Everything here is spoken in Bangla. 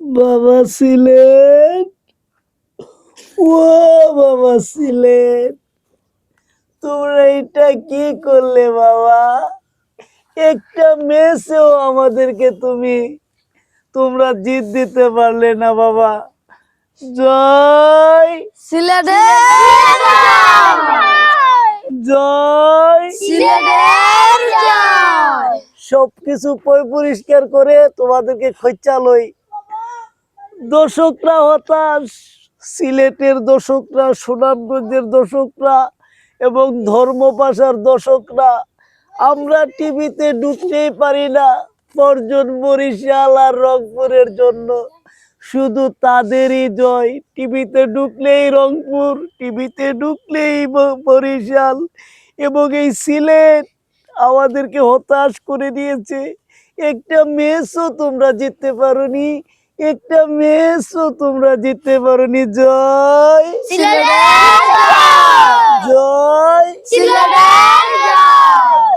বাবা ছিলেন, ও বাবা ছিলেন, তোমরা এটা কি করলে বাবা? একটা ম্যাচেও আমাদেরকে তোমরা জিত দিতে পারলে না বাবা। জয় সিলেটের জয়। সিলেটের জয়। সবকিছু পরিষ্কার করে তোমাদেরকে খোঁচা লই। দর্শকরা হতাশ, সিলেটের দর্শকরা, সুনামগঞ্জের দর্শকরা এবং ধর্মপাশার দর্শকরা, আমরা টিভিতে ঢুকতেই পারি না বর্জন, বরিশাল আর রংপুরের জন্য। শুধু তাদেরই জয়। টিভিতে ঢুকলেই রংপুর, টিভিতে ঢুকলেই বরিশাল এবং এই সিলেট আমাদেরকে হতাশ করে দিয়েছে। একটা ম্যাচও তোমরা জিততে পারোনি, একটা ম্যাচও তোমরা জিততে পারোনি। জয় সিলেটের